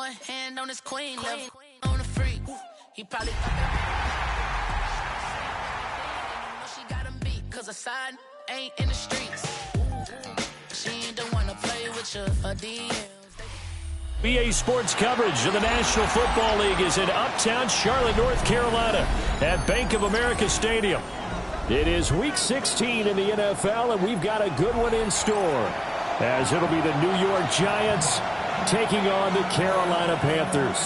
one hand on his queen, left on the freak. He probably thought that she got him beat, cause her side ain't in the streets. She ain't the one to play with you, her DMs. BA Sports coverage of the National Football League is in uptown Charlotte, North Carolina at Bank of America Stadium. It is Week 16 in the NFL, and we've got a good one in store, as it'll be the New York Giants taking on the Carolina Panthers.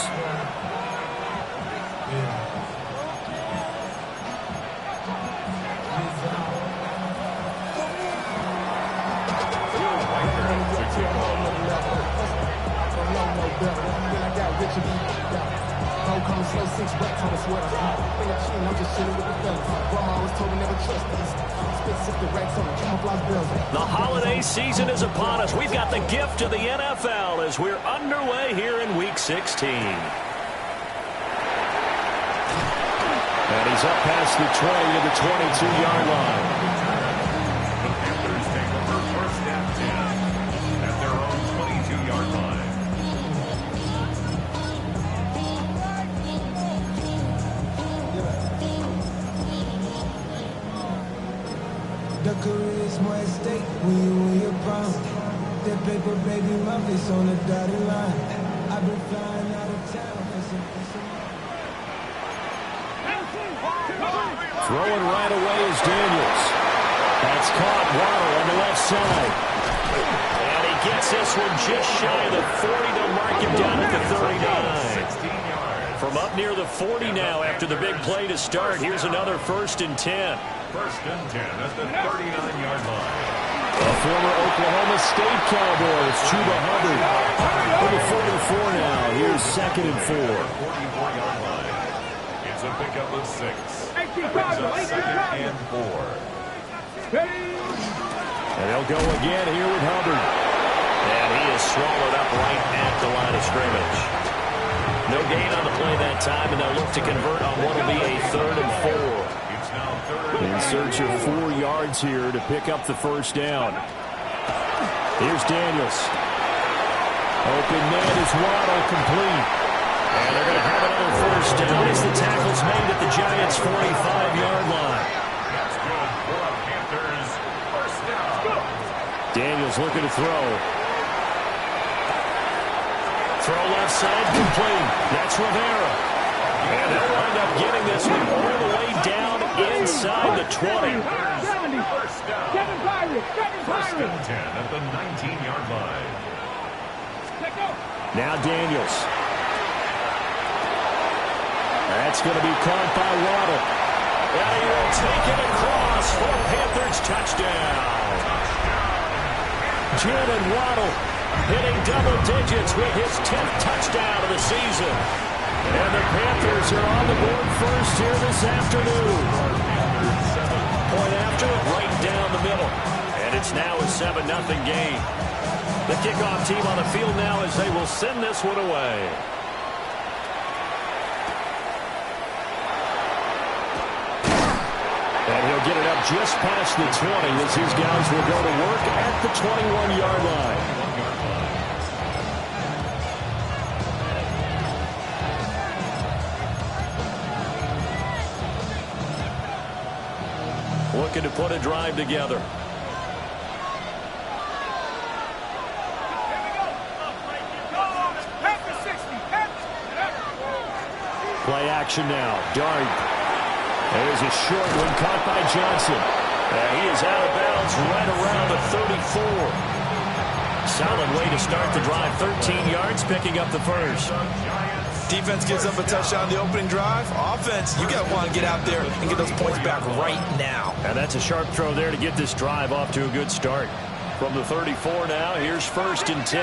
The holiday season is upon us. We've got the gift of the NFL as we're underway here in Week 16. And he's up past the 20 to the 22-yard line. The Panthers take over first and 10 at their own 22-yard line. The career is more at stake when you win your prime. That paper, baby, my face on the dotted line. I've been flying out of town. Throwing right away is Daniels. That's caught. Waddle on the left side. And he gets this one just shy of the 40. They'll mark him down at the 39. From up near the 40 now after the big play to start. Here's another 1st and 10. First and 10 at the 39-yard line. A former Oklahoma State Cowboy, it's Chuba Hubbard. For the 44 now, here's 2nd and 4. 44-yard line. It's a pickup of 6. Brings up 2nd and 4. And they'll go again here with Hubbard. And he is swallowed up right at the line of scrimmage. No gain on the play that time, and they'll look to convert on what will be a 3rd and 4. In search of 4 yards here to pick up the first down. Here's Daniels. Open man is Waddle, complete. And they're going to have another first down as the tackle's made at the Giants' 45-yard line. That's good for the Panthers. First down. Daniels looking to throw. Throw left side, complete. That's Rivera. And they'll wind up getting this one all the way down inside the 20. First down. First and 10 at the 19-yard line. Now Daniels. That's going to be caught by Waddle. And he will take it across for a Panthers touchdown. Jalen Waddle hitting double digits with his 10th touchdown of the season. And the Panthers are on the board first here this afternoon. Point after it, right down the middle. And it's now a 7-0 game. The kickoff team on the field now as they will send this one away. And he'll get it up just past the 20 as his guys will go to work at the 21-yard line. Looking to put a drive together. Play action now. Dart. There's a short one caught by Johnson. He is out of bounds right around the 34. Solid way to start the drive. 13 yards, picking up the first. Defense gives up a touchdown the opening drive. Offense, you got to want to get out there and get those points back right now. And that's a sharp throw there to get this drive off to a good start. From the 34 now, here's 1st and 10.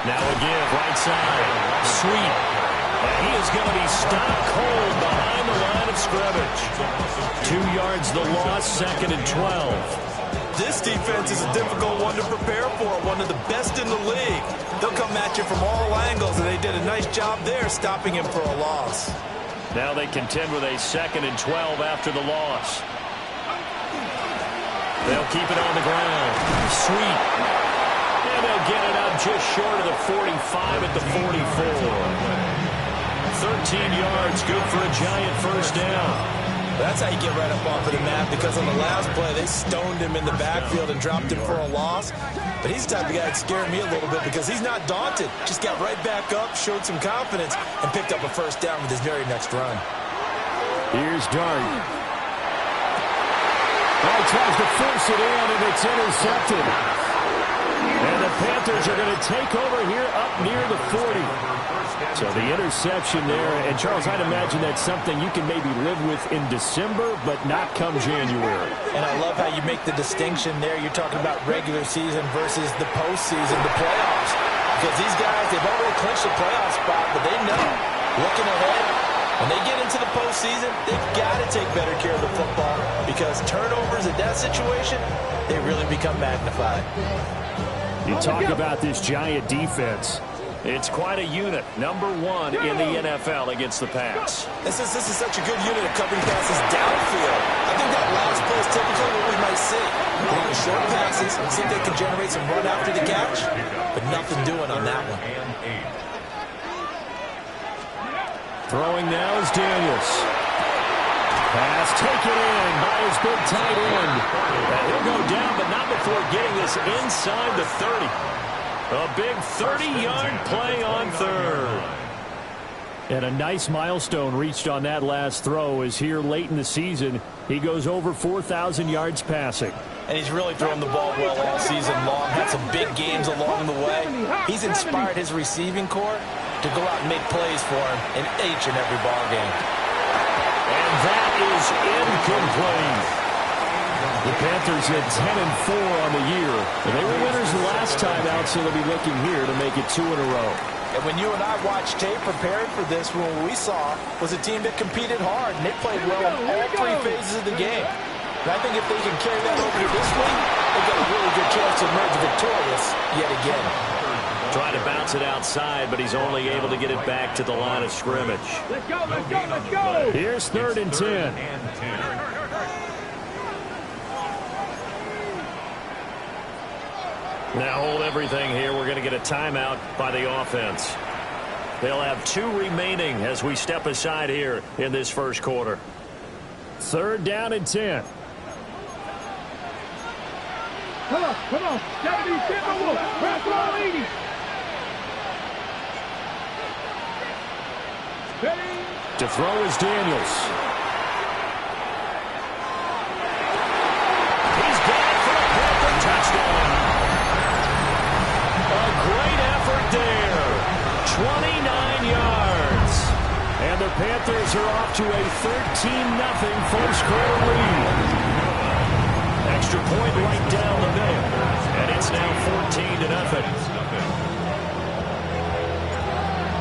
Now again, right side. Sweet. And he is going to be stopped cold behind the line of scrimmage. 2 yards the loss, 2nd and 12. This defense is a difficult one to prepare for, one of the best in the league. They'll come at you from all angles, and they did a nice job there stopping him for a loss. Now they contend with a 2nd and 12 after the loss. They'll keep it on the ground. Sweet. And they'll just short of the 45 at the 44. 13 yards, good for a Giant first down. That's how you get right up off of the map, because on the last play, they stoned him in the backfield and dropped him for a loss. But he's the type of guy that scared me a little bit because he's not daunted. Just got right back up, showed some confidence, and picked up a first down with his very next run. Here's Dart. Oh, he tries to force it in, and it's intercepted. And the Panthers are going to take over here up near the 40. So the interception there. And, Charles, I'd imagine that's something you can maybe live with in December, but not come January. And I love how you make the distinction there. You're talking about regular season versus the postseason, the playoffs. Because these guys, they've already clinched the playoff spot, but they know, looking ahead, when they get into the postseason, they've got to take better care of the football, because turnovers in that situation, they really become magnified. You talk about this Giant defense. It's quite a unit. Number one in the NFL against the pass. This is such a good unit of covering passes downfield. I think that last play is typically what we might see. Throwing short passes, see if they can generate some run after the catch, but nothing doing on that one. Throwing now is Daniels. Pass taken in by his big tight end. And he'll go down, but not before getting this inside the 30. A big 30-yard play on third. And a nice milestone reached on that last throw is here late in the season. He goes over 4,000 yards passing. And he's really thrown the ball well all season long. Had some big games along the way. He's inspired his receiving corps to go out and make plays for him in each and every ball game. And that is incomplete. The Panthers had 10-4 on the year. And they were winners the last time out, so they'll be looking here to make it 2 in a row. And when you and I watched tape preparing for this, what we saw was a team that competed hard, and they played well in all three phases of the game. And I think if they can carry that over to this week, they've got a really good chance to emerge victorious yet again. Trying to bounce it outside, but he's only able to get it back to the line of scrimmage. Let's go, let's go, let's go! Here's 3rd and 10. Now hold everything here. We're going to get a timeout by the offense. They'll have 2 remaining as we step aside here in this first quarter. 3rd down and 10. Come on. 70, Timberwolves. Press all 80. To throw is Daniels. He's got it for a Panther touchdown. A great effort there. 29 yards. And the Panthers are off to a 13-0 first quarter lead. Extra point right down the middle. And it's now 14-0.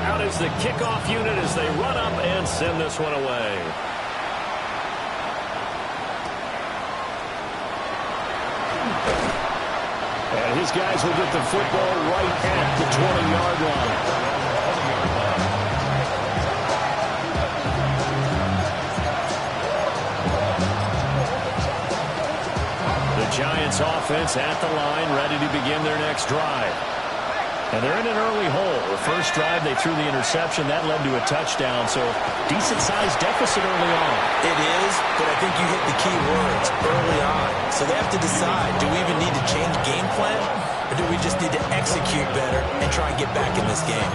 Out is the kickoff unit as they run up and send this one away. And his guys will get the football right at the 20-yard line. The Giants offense at the line, ready to begin their next drive. And they're in an early hole. The first drive, they threw the interception. That led to a touchdown, so decent-sized deficit early on. It is, but I think you hit the key words early on. So they have to decide, do we even need to change game plan, or do we just need to execute better and try and get back in this game?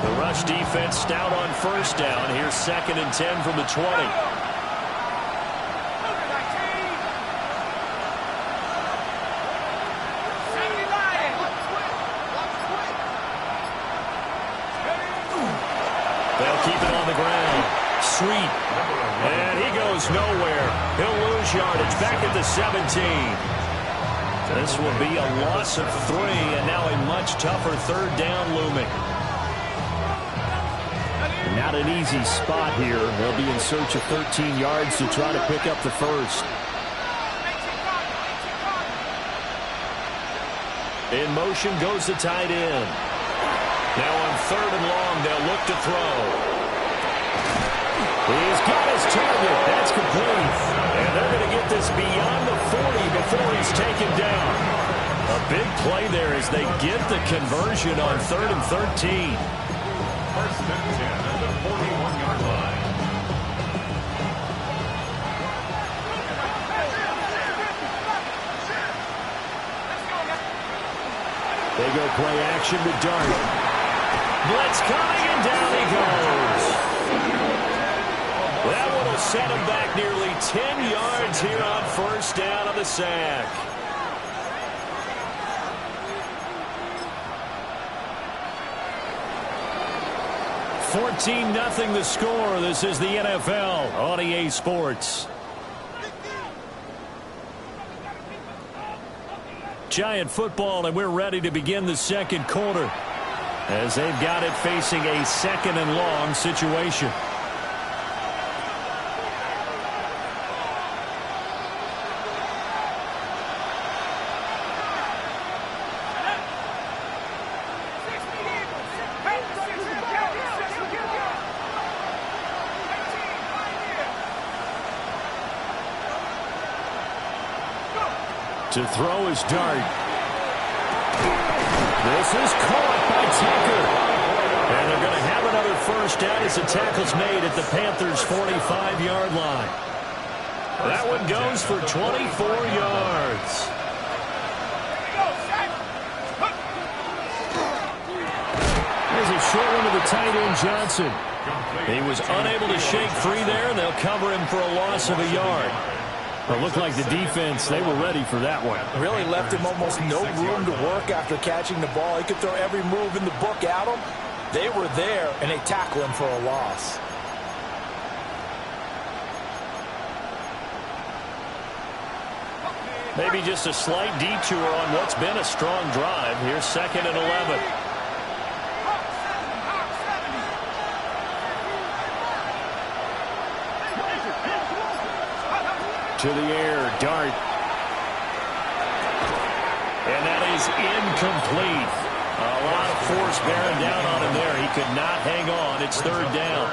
The rush defense stout on first down. Here's 2nd and 10 from the 20. Sweet. And he goes nowhere. He'll lose yardage back at the 17. This will be a loss of 3, and now a much tougher 3rd down looming. Not an easy spot here. They'll be in search of 13 yards to try to pick up the first. In motion goes the tight end. Now on 3rd and long, they'll look to throw. He's got his target. That's complete. And they're going to get this beyond the 40 before he's taken down. A big play there as they get the conversion on 3rd and 13. First and 10 at the 41-yard line. They go play action with Dart. Blitz coming, and down he goes. That one will set him back nearly 10 yards here on first down on the sack. $14-0 the score. This is the NFL on EA Sports. Giant football, and we're ready to begin the second quarter as they've got it facing a 2nd and long situation. To throw is Dart. This is caught by Tucker. And they're going to have another first down as the tackle's made at the Panthers' 45-yard line. That one goes for 24 yards. There's a short one to the tight end, Johnson. He was unable to shake free there, and they'll cover him for a loss of a yard. It looked like the defense, they were ready for that one. Really left him almost no room to work after catching the ball. He could throw every move in the book at him. They were there, and they tackle him for a loss. Maybe just a slight detour on what's been a strong drive. Here's 2nd and 11. To the air, Dart. And that is incomplete. A lot of force bearing down on him there. He could not hang on. It's 3rd down.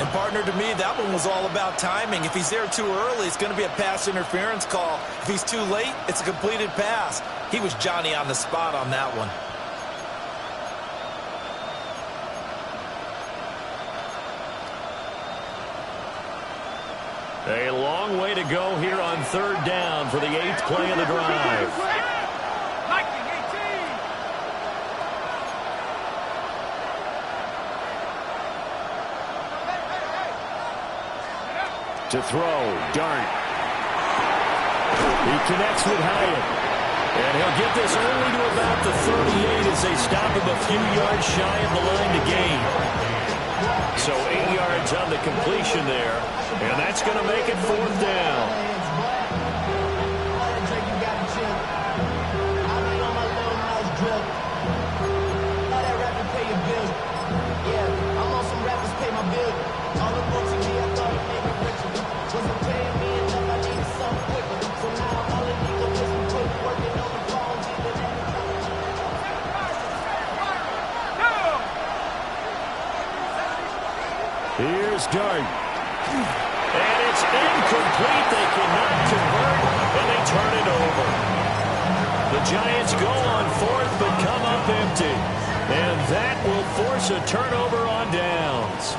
And, partner, to me, that one was all about timing. If he's there too early, it's going to be a pass interference call. If he's too late, it's a completed pass. He was Johnny on the spot on that one. A long way to go here on 3rd down for the 8th play of the drive. To throw, Dart. He connects with Hyatt. And he'll get this only to about the 38 as they stop him a few yards shy of the line to gain. So 8 yards on the completion there. And that's going to make it 4th down. Here's Dart. And it's incomplete. They cannot convert, and they turn it over. The Giants go on 4th, but come up empty. And that will force a turnover on downs.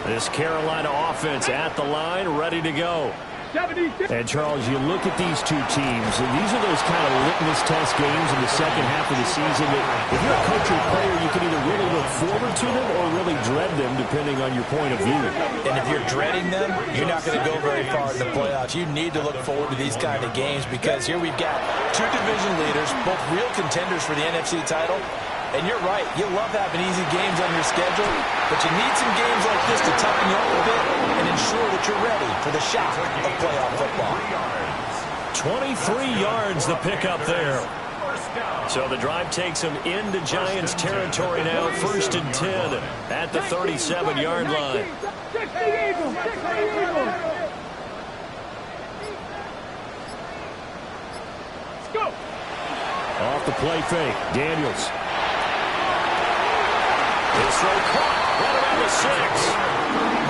This Carolina offense at the line, ready to go. And, Charles, you look at these two teams, and these are those kind of litmus test games in the second half of the season that if you're a coach or player, you can either really look forward to them or really dread them, depending on your point of view. And if you're dreading them, you're not going to go very far in the playoffs. You need to look forward to these kind of games because here we've got two division leaders, both real contenders for the NFC title. And you're right, you love having easy games on your schedule, but you need some games like this to toughen you up a bit and ensure that you're ready for the shock of playoff football. 23 yards the pickup there. So the drive takes them into Giants territory now, 1st and 10 at the 37-yard line. Off the play fake, Daniels. His throw caught right around the 6.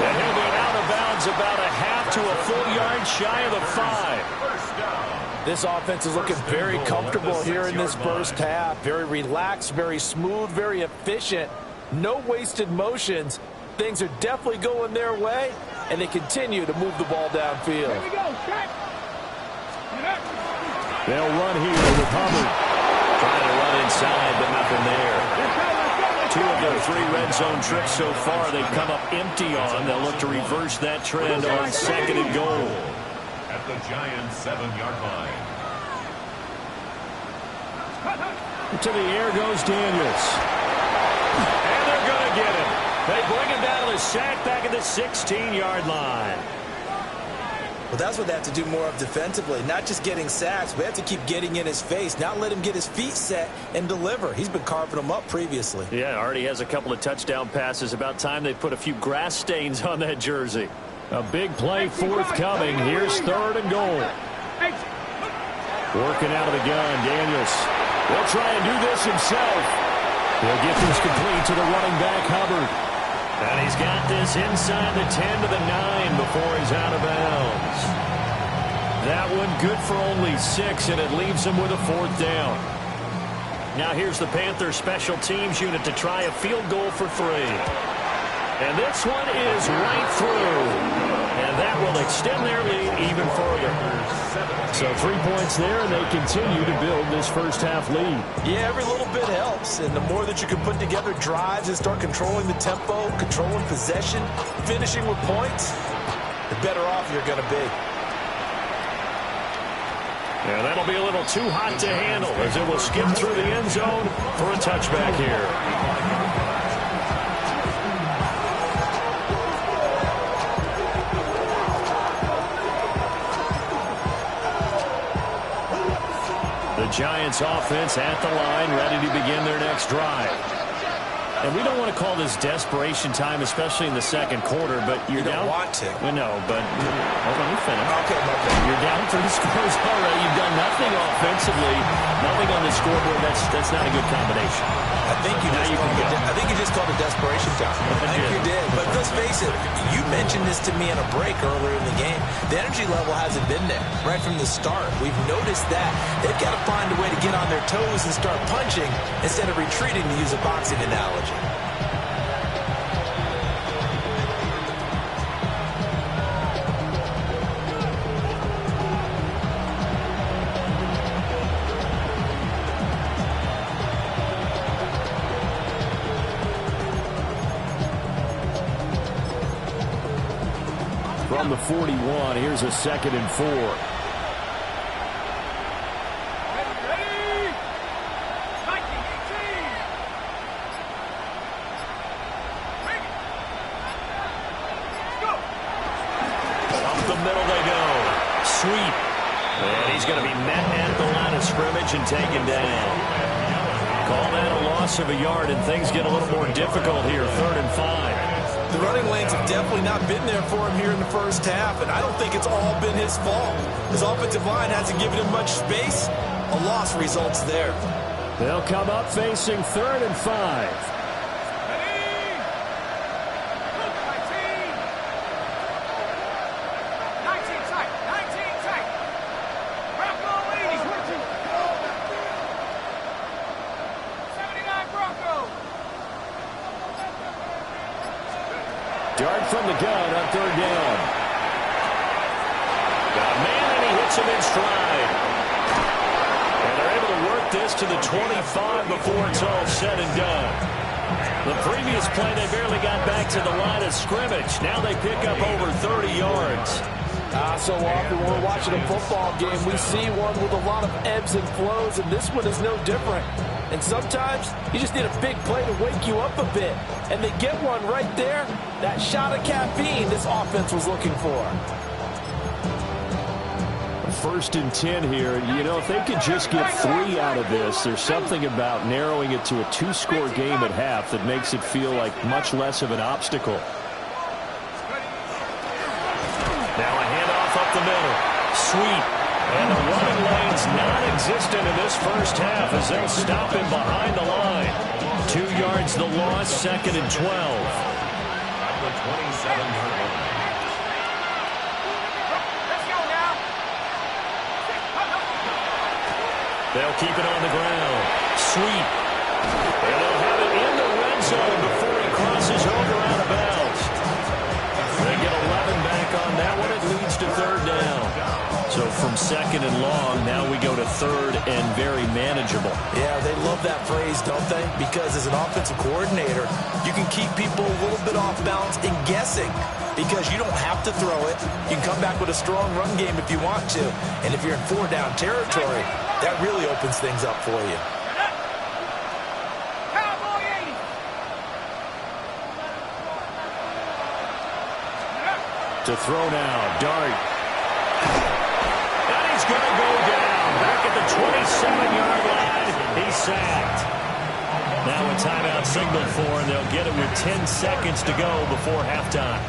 And he'll be out of bounds about a half to a full yard shy of the 5. This offense is looking very comfortable here in this first half. Very relaxed, very smooth, very efficient. No wasted motions. Things are definitely going their way, and they continue to move the ball downfield. Here we go, check. They'll run here with Hubbard. Trying to run inside, but nothing there. 2 of their 3 red zone trips so far they've come up empty on. They'll look to reverse that trend on 2nd and goal. At the Giants' 7-yard line. To the air goes Daniels. And they're going to get him. They bring him down to the sack back at the 16-yard line. Well, that's what they have to do more of defensively. Not just getting sacks, but they have to keep getting in his face. Not let him get his feet set and deliver. He's been carving them up previously. Yeah, already has a couple of touchdown passes. About time they put a few grass stains on that jersey. A big play forthcoming. Here's 3rd and goal. Working out of the gun, Daniels. He'll try and do this himself. He'll get this complete to the running back, Hubbard. And he's got this inside the 10 to the 9 before he's out of bounds. That one good for only 6, and it leaves him with a 4th down. Now here's the Panthers special teams unit to try a field goal for 3. And this one is right through. And that will extend their lead even further. So 3 points there, and they continue to build this first half lead. Yeah, every little bit helps. And the more that you can put together drives and start controlling the tempo, controlling possession, finishing with points, the better off you're going to be. Yeah, that'll be a little too hot to handle as it will skip through the end zone for a touchback here. The Giants offense at the line, ready to begin their next drive. And we don't want to call this desperation time, especially in the second quarter, but you're down. You don't want to. Well, no, but let me finish. Okay. You're down 3 scores already. You've done nothing offensively, nothing on the scoreboard. That's not a good combination. I think you just called it desperation time. I think you did. But let's face it, you mentioned this to me in a break earlier in the game. The energy level hasn't been there right from the start. We've noticed that. They've got to find a way to get on their toes and start punching instead of retreating, to use a boxing analogy. From the 41, here's a 2nd and 4. Ready? 19, 18. Bring it. Let's go. Up the middle they go. Sweep. And he's going to be met at the line of scrimmage and taken down. Call that a loss of a yard, and things get a little more difficult here. 3rd and 5. The running lanes have definitely not been there for him here in the first half, and I don't think it's all been his fault. His offensive line hasn't given him much space. A loss results there. They'll come up facing 3rd and 5. Ready? 19 tight. 19 tight. Bronco ladies. 79 Bronco. Dart from the gun on 3rd down. Got a man, and he hits him in stride. And they're able to work this to the 25 before it's all said and done. The previous play, they barely got back to the line of scrimmage. Now they pick up over 30 yards. So often when we're watching a football game, we see one with a lot of ebbs and flows, and this one is no different. And sometimes you just need a big play to wake you up a bit. And they get one right there. That shot of caffeine this offense was looking for. 1st and 10 here. You know, if they could just get 3 out of this, there's something about narrowing it to a 2-score game at half that makes it feel like much less of an obstacle. Now a handoff up the middle. Sweep. And the running lane's non-existent in this first half as they'll stop him behind the line. 2 yards the loss, 2nd and 12. At the 27-yard line. Let's go now. They'll keep it on the ground. Sweep. And they'll have it in the red zone before he crosses over out of bounds. They get 11 back on that one. It leads to third down. So from second and long, now we go to third and very manageable. Yeah, they love that phrase, don't they? Because as an offensive coordinator, you can keep people a little bit off balance and guessing because you don't have to throw it. You can come back with a strong run game if you want to. And if you're in four-down territory, that really opens things up for you. To throw now, Dart. And he's going to go down. Back at the 27-yard line. He's sacked. Now a timeout signal for, and they'll get it with 10 seconds to go before halftime.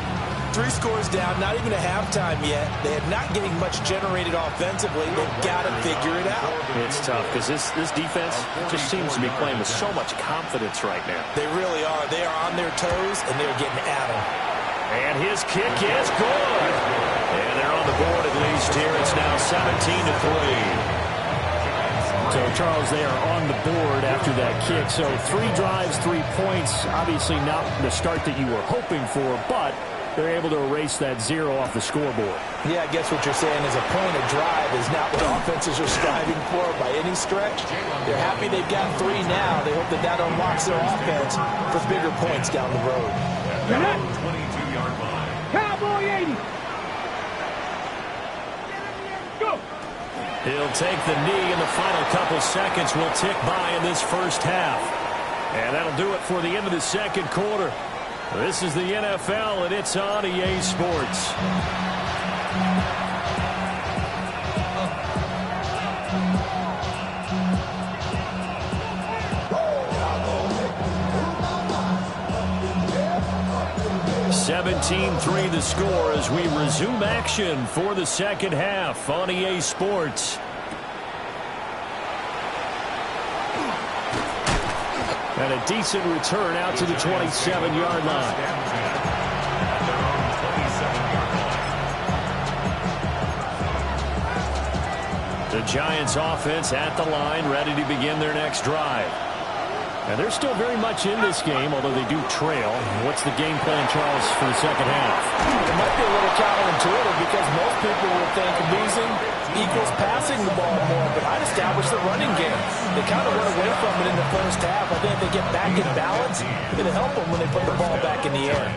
3 scores down, not even a halftime yet. They are not getting much generated offensively. They've got to figure it out. It's tough because this defense just seems to be playing with so much confidence right now. They really are. They are on their toes, and they're getting at them. And his kick is good. And they're on the board at least here. It's now 17-3. So, Charles, they are on the board after that kick. So 3 drives, 3 points. Obviously not the start that you were hoping for, but they're able to erase that 0 off the scoreboard. Yeah, I guess what you're saying is a point of drive is not what offenses are striving for by any stretch. They're happy they've got 3 now. They hope that unlocks their offense for bigger points down the road. 22-yard line. Cowboy 80. Go. He'll take the knee, and the final couple seconds will tick by in this first half. And that'll do it for the end of the second quarter. This is the NFL, and it's on EA Sports. (17-3) the score as we resume action for the second half on EA Sports. And a decent return out to the 27-yard line. The Giants offense at the line, ready to begin their next drive. And they're still very much in this game, although they do trail. What's the game plan, Charles, for the second half? It might be a little counterintuitive because most people would think losing equals passing the ball more, but I'd establish the running game. They kind of went away from it in the first half. I think if they get back in balance, it'll help them when they put the ball back in the air.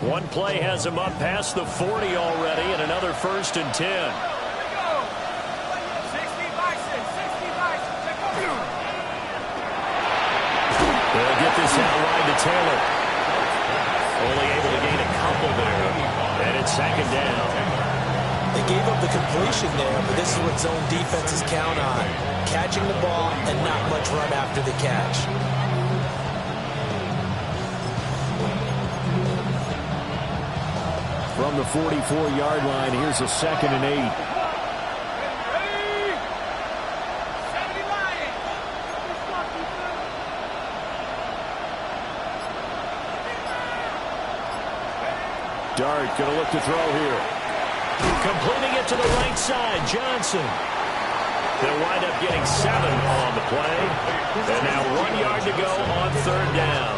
One play has him up past the 40 already, and another 1st and 10. They'll get this out wide to Taylor. Only able to gain a couple there, and it's second down. They gave up the completion there, but this is what zone defenses count on. Catching the ball and not much run after the catch. From the 44-yard line, here's a 2nd and 8. Dart going to look to throw here. Completing it to the right side, Johnson. They'll wind up getting 7 on the play. And now 1 yard to go on third down.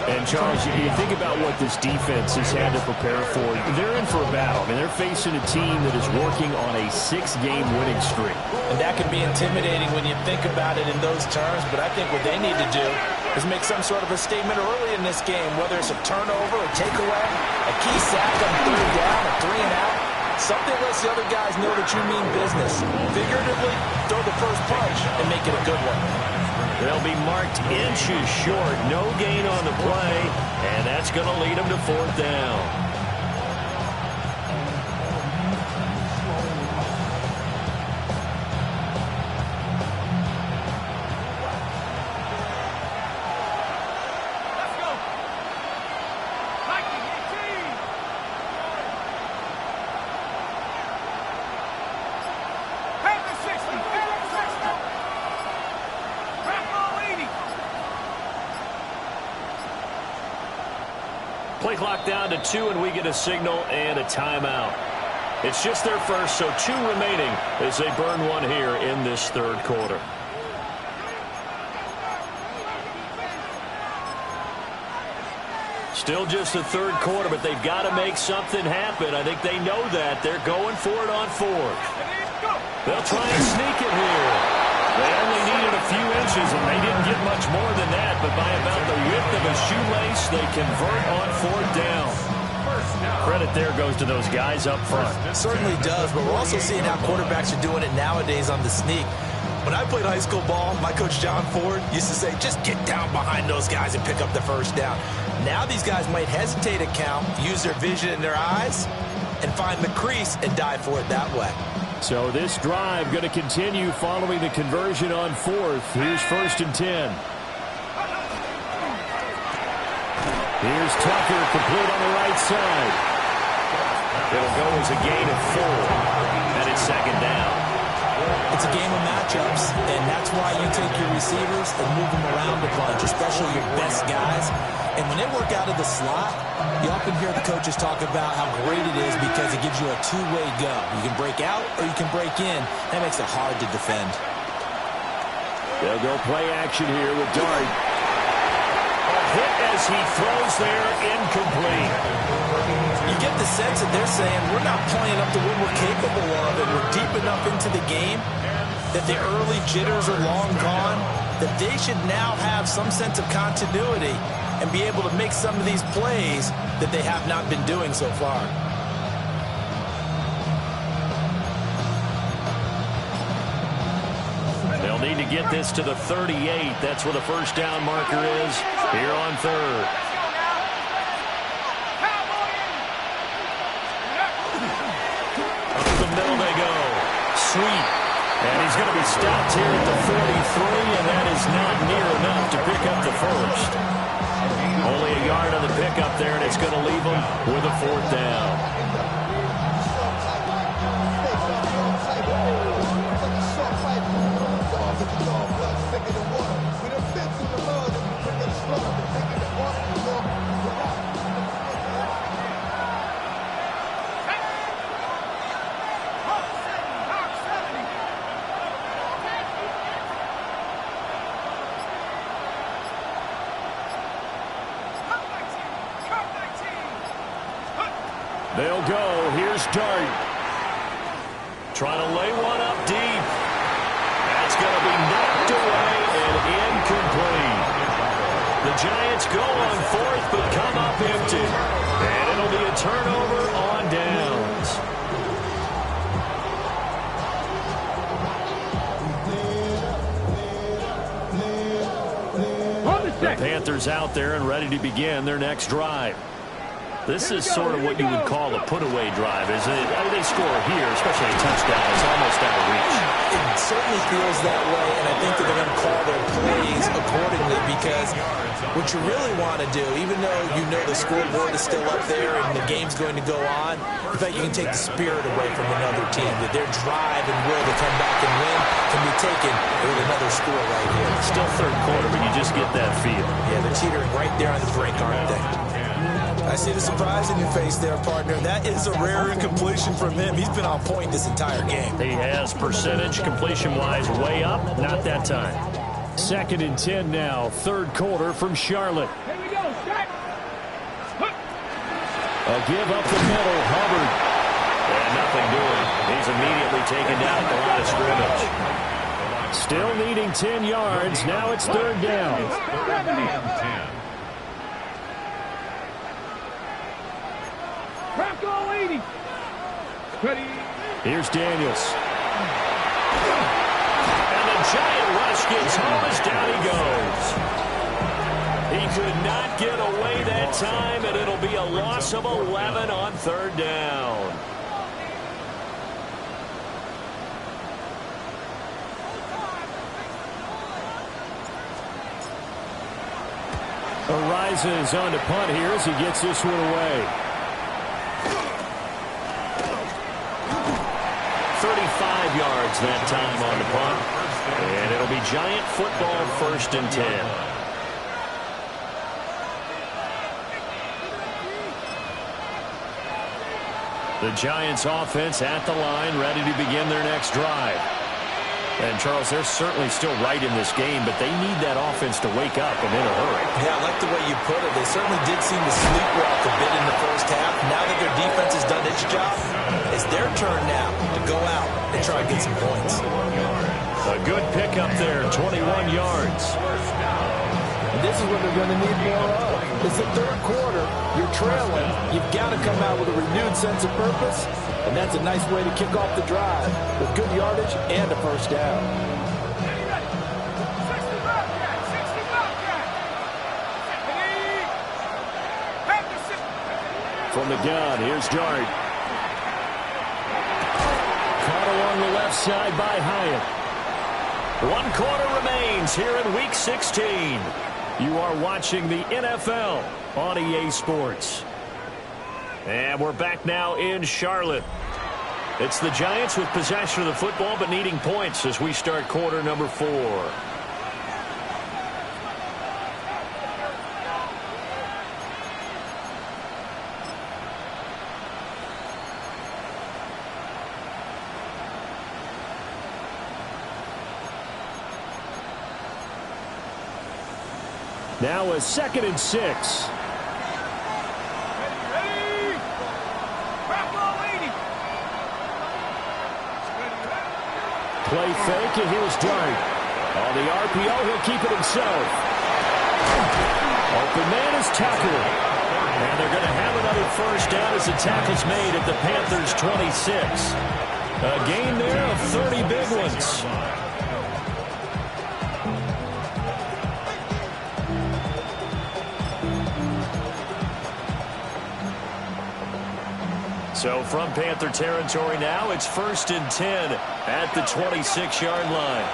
And, Charles, you think about what this defense has had to prepare for. They're in for a battle. I mean, they're facing a team that is working on a 6-game winning streak. And that can be intimidating when you think about it in those terms, but I think what they need to do is make some sort of a statement early in this game, whether it's a turnover, a takeaway, a key sack on third down, a 3-and-out. Something lets the other guys know that you mean business. Figuratively, throw the first punch and make it a good one. They'll be marked inches short. No gain on the play, and that's going to lead them to 4th down. Play clock down to 2, and we get a signal and a timeout. It's just their first, so 2 remaining as they burn one here in this third quarter. Still just the third quarter, but they've got to make something happen. I think they know that. They're going for it on 4th. They'll try and sneak it here. They only needed a few inches, and they didn't get much more than that. But by about the width of a shoelace, they convert on 4th down. Credit there goes to those guys up front. It certainly does, but we're also seeing how quarterbacks are doing it nowadays on the sneak. When I played high school ball, my coach John Ford used to say, just get down behind those guys and pick up the first down. Now these guys might hesitate to count, use their vision in their eyes, and find the crease and dive for it that way. So this drive going to continue following the conversion on 4th. Here's 1st and 10. Here's Tucker, complete on the right side. It'll go as a gain of 4, and it's 2nd down. It's a game of matchups, and that's why you take your receivers and move them around a bunch, especially your best guys. And when they work out of the slot, you often hear the coaches talk about how great it is because it gives you a two-way go. You can break out or you can break in. That makes it hard to defend. They'll go play action here with Dart. A hit as he throws there, incomplete. You get the sense that they're saying we're not playing up to what we're capable of, and we're deep enough into the game that the early jitters are long gone, that they should now have some sense of continuity and be able to make some of these plays that they have not been doing so far. They'll need to get this to the 38. That's where the first down marker is here on 3rd. Up the middle they go. Sweet. And he's going to be stopped here at the 43, and that is not near enough to pick up the first. Only a yard on the pickup there, and it's going to leave them with a 4th down. They'll go. Here's Dart. Trying to lay one up deep. That's going to be knocked away and incomplete. The Giants go on 4th but come up empty. And it'll be a turnover on downs. The Panthers out there and ready to begin their next drive. This is sort of what you would call a put-away drive, isn't it? I mean, they score here, especially a touchdown. It's almost out of reach. It certainly feels that way, and I think that they're going to call their plays accordingly because what you really want to do, even though you know the scoreboard is still up there and the game's going to go on, in fact, you can take the spirit away from another team, that their drive and will to come back and win can be taken with another score right here. Still third quarter, but you just get that feel. Yeah, they're teetering right there on the brink, aren't they? I see the surprise in your face there, partner. That is a rare incompletion from him. He's been on point this entire game. He has percentage, completion-wise, way up. Not that time. 2nd and 10 now, third quarter from Charlotte. Here we go, Shaq. A give up the middle, Hubbard. And nothing doing. He's immediately taken down at the line of scrimmage. Still needing 10 yards. Now it's 3rd down. 10. Crack all 80. Ready. Here's Daniels. And the giant rush gets home as down he goes. He could not get away that time, and it'll be a loss of 11 on 3rd down. Arises on to punt here as he gets this one away. 35 yards that time on the punt. And it'll be Giant football, 1st and 10. The Giants offense at the line, ready to begin their next drive. And, Charles, they're certainly still right in this game, but they need that offense to wake up and in a hurry. Yeah, I like the way you put it. They certainly did seem to sleepwalk a bit in the first half. Now that their defense has done its job, it's their turn now to go out and try and get some points. A good pickup there, 21 yards. And this is what they're going to need more of. It's the third quarter. You're trailing. You've got to come out with a renewed sense of purpose. And that's a nice way to kick off the drive with good yardage and a first down. From the gun, here's Dart. Caught along the left side by Hyatt. 1 quarter remains here in Week 16. You are watching the NFL on EA Sports. And we're back now in Charlotte. It's the Giants with possession of the football but needing points as we start quarter number 4. Now a 2nd and 6. Play fake, and here's Dart. On the RPO, he'll keep it himself. Open man is tackled. And they're going to have another first down as the tackle's made at the Panthers' 26. A gain there of 30 big ones. So from Panther territory now, it's 1st and 10 at the 26-yard line.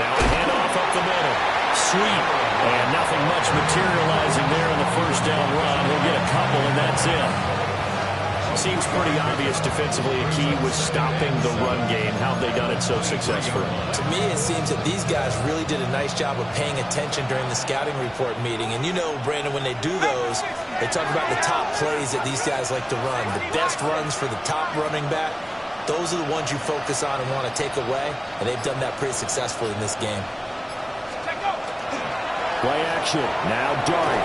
Now a handoff up the middle. Sweep. And nothing much materializing there in the first down run. He'll get a couple, and that's it. Seems pretty obvious defensively a key was stopping the run game. How have they done it so successfully? To me, it seems that these guys really did a nice job of paying attention during the scouting report meeting. And you know, Brandon, when they do those, they talk about the top plays that these guys like to run. The best runs for the top running back, those are the ones you focus on and want to take away. And they've done that pretty successfully in this game. Play action. Now Dart.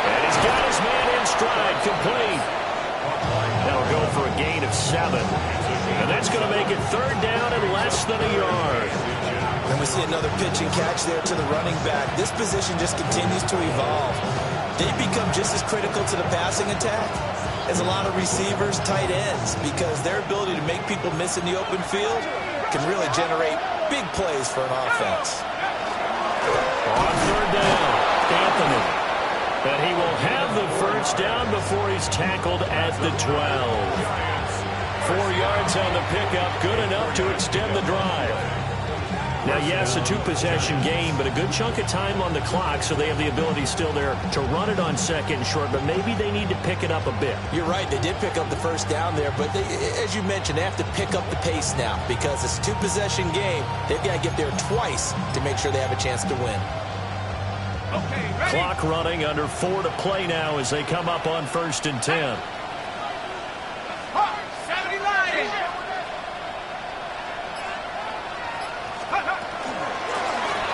And he's got his man in stride. Complete. That'll go for a gain of 7. And that's going to make it 3rd down and less than a yard. And we see another pitch and catch there to the running back. This position just continues to evolve. They've become just as critical to the passing attack as a lot of receivers, tight ends, because their ability to make people miss in the open field can really generate big plays for an offense. On 3rd down, Anthony. But he will have the first down before he's tackled at the 12. 4 yards on the pickup, good enough to extend the drive. Now, yes, a 2-possession game, but a good chunk of time on the clock, so they have the ability still there to run it on 2nd and short, but maybe they need to pick it up a bit. You're right, they did pick up the first down there, but they, as you mentioned, they have to pick up the pace now because it's a 2-possession game. They've got to get there twice to make sure they have a chance to win. Clock running, under 4 to play now as they come up on 1st and 10.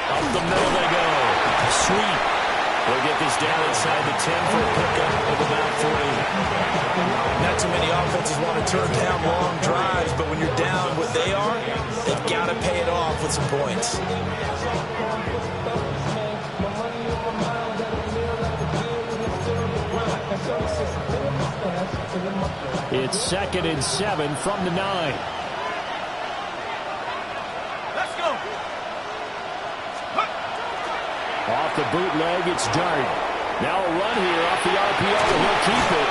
Up the middle they go. Sweep. They'll get this down inside the 10 for a pickup of about 3. Not too many offenses want to turn down long drives, but when you're down what they are, they've got to pay it off with some points. It's 2nd and 7 from the 9. Let's go. Off the bootleg, it's Dart. Now a run here off the RPO, and he'll keep it.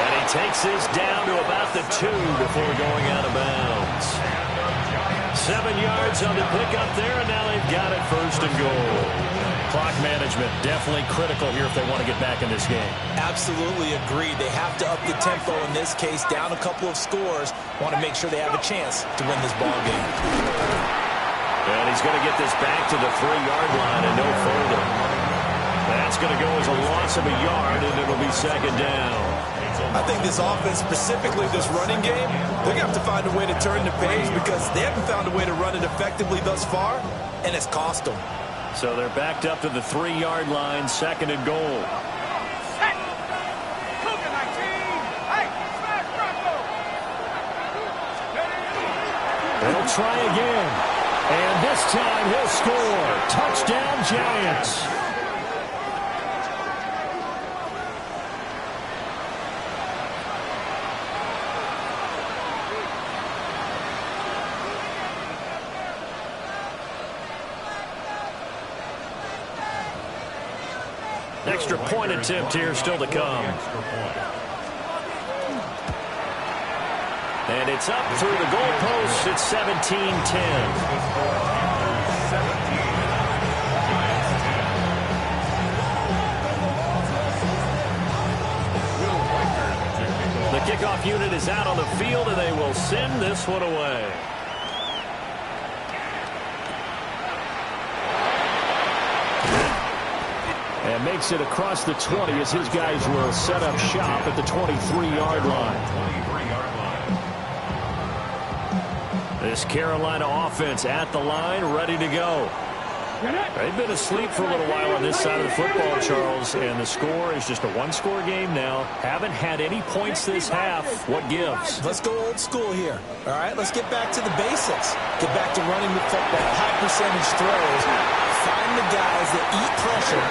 And he takes this down to about the 2 before going out of bounds. 7 yards on the pickup there, and now they've got it 1st and goal. Clock management definitely critical here if they want to get back in this game. Absolutely agreed. They have to up the tempo in this case, down a couple of scores. Want to make sure they have a chance to win this ball game. And he's going to get this back to the 3-yard line and no further. That's going to go as a loss of a yard, and it'll be 2nd down. I think this offense, specifically this running game, they're going to have to find a way to turn the page because they haven't found a way to run it effectively thus far, and it's cost them. So they're backed up to the 3-yard line, 2nd and goal. They'll try again. And this time he'll score. Touchdown, Giants. Extra point attempt here still to come. And it's up through the goalposts. It's 17-10. The kickoff unit is out on the field, and they will send this one away. And makes it across the 20 as his guys will set up shop at the 23-yard line. This Carolina offense at the line, ready to go. They've been asleep for a little while on this side of the football, Charles, and the score is just a one-score game now. Haven't had any points this half. What gives? Let's go old school here. All right, let's get back to the basics. Get back to running the football, high percentage throws. Find the guys that eat pressure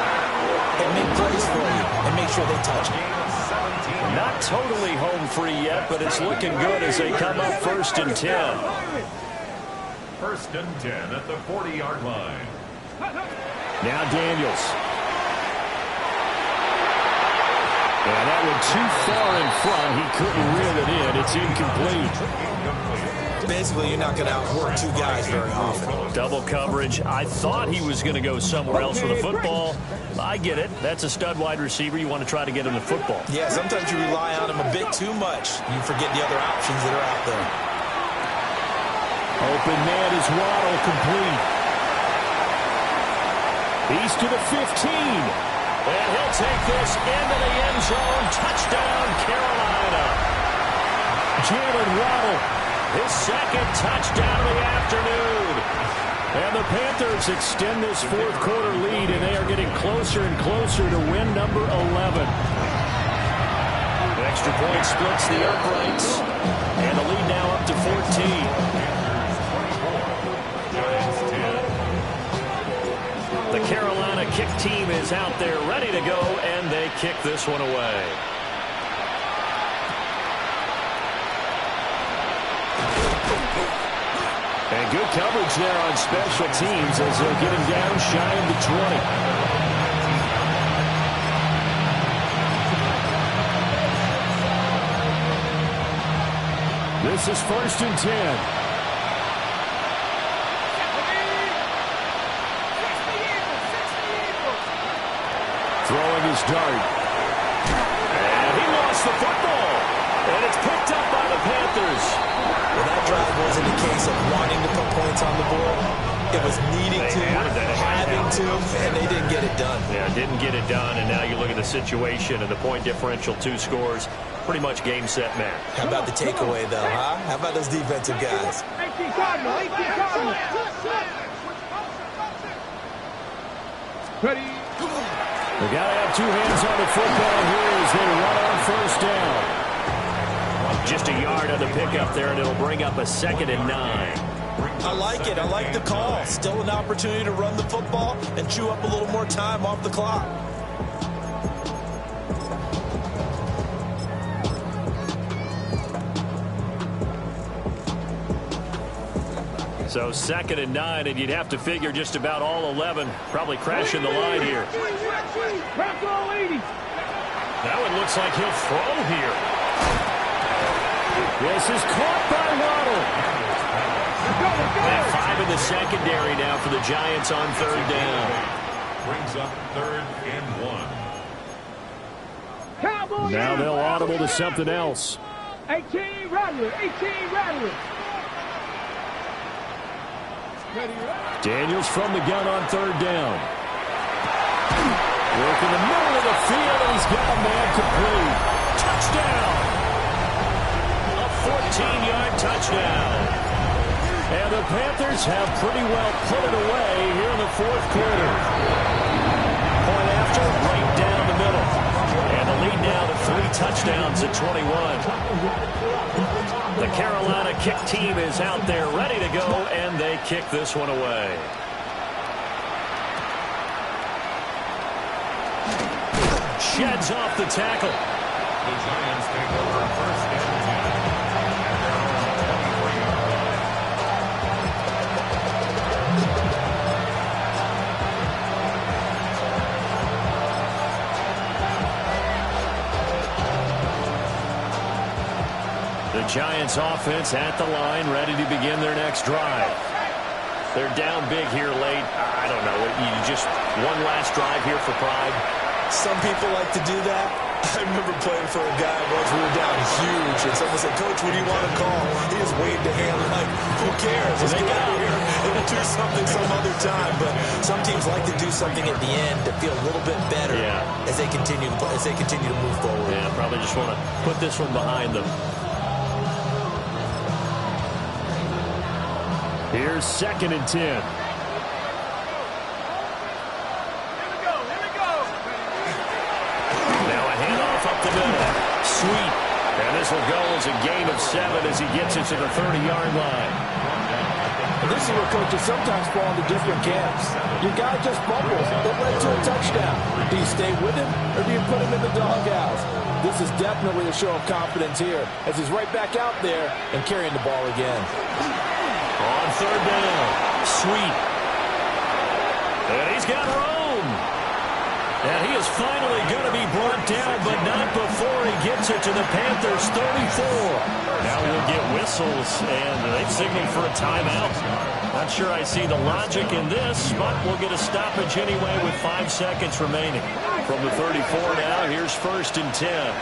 and make plays for you and make sure they touch it. Not totally home free yet, but it's looking good as they come up 1st and 10. 1st and 10 at the 40-yard line. Now Daniels. And that one too far in front. He couldn't reel it in. It's incomplete. Basically, you're not going to outwork two guys very often. Double coverage. I thought he was going to go somewhere else with the football. I get it. That's a stud wide receiver. You want to try to get him the football. Yeah, sometimes you rely on him a bit too much. You forget the other options that are out there. Open man is Waddle, complete. He's to the 15. And he'll take this into the end zone. Touchdown, Carolina. Jalen Waddle, his 2nd touchdown of the afternoon. And the Panthers extend this 4th quarter lead, and they are getting closer and closer to win number 11. The extra point splits the uprights, and the lead now up to 14. The Carolina kick team is out there ready to go, and they kick this one away. And good coverage there on special teams as they'll get him down shy of the 20. This is 1st and 10. Throwing his dart. And he lost the football. And it's picked up by the Panthers. Well, that drive wasn't a case of wanting to put points on the board. It was needing to, having to, and they didn't get it done. Yeah, didn't get it done, and now you look at the situation and the point differential, 2 scores, pretty much game, set, match. How about the takeaway, though, huh? How about those defensive guys? 18 Cardinal, 18 Cardinal. Ready. They got to have 2 hands on the football here as they run on 1st down. Just a yard on the pickup there, and it'll bring up a 2nd and 9. I like it. I like the call. Still an opportunity to run the football and chew up a little more time off the clock. So 2nd and 9, and you'd have to figure just about all 11 probably crashing the line here. That one looks like he'll throw here. This is caught by Waddle. And 5 in the secondary now for the Giants on 3rd down. Brings up 3rd and 1. Now they'll audible to something else. 18 Rattler, 18 Rattler. Daniels from the gun on 3rd down. Work in the middle of the field, and he's got a man complete. touchdown. A 14-yard touchdown. And the Panthers have pretty well put it away here in the fourth quarter. Point after, right down the middle. And the lead now to 3 touchdowns at 21. The Carolina kick team is out there ready to go, and they kick this one away. Sheds off the tackle. The Giants take over a first and 10 at their own 23-yard line. The Giants offense at the line, ready to begin their next drive. They're down big here late. I don't know. You just one last drive here for pride. Some people like to do that. I remember playing for a guy once. We were down huge, and someone said, "Coach, what do you want to call?" He just waved a hand like, "Who cares? Let's get out of here and we'll do something some other time." But some teams like to do something at the end to feel a little bit better as they continue to move forward. Yeah, probably just want to put this one behind them. Here's 2nd and 10. Here we go. Now a handoff up the middle. Sweet. And this will go as a gain of 7 as he gets it to the 30-yard line. And this is where coaches sometimes fall into different camps. Your guy just fumbles. It led to a touchdown. Do you stay with him, or do you put him in the doghouse? This is definitely a show of confidence here, as he's right back out there and carrying the ball again. On 3rd down, Sweet. And he's got Rome. And he is finally going to be brought down, but not before he gets it to the Panthers' 34. Now we'll get whistles, and they've signaled for a timeout. Not sure I see the logic in this, but we'll get a stoppage anyway with 5 seconds remaining. From the 34 now, here's 1st and 10.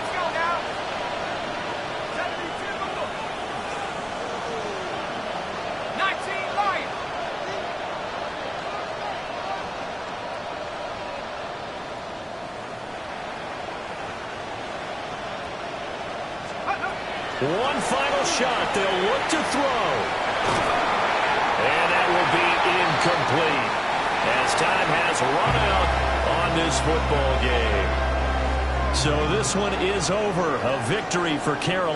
One final shot. They'll look to throw. And that will be incomplete, as time has run out on this football game. So this one is over. A victory for Carolina.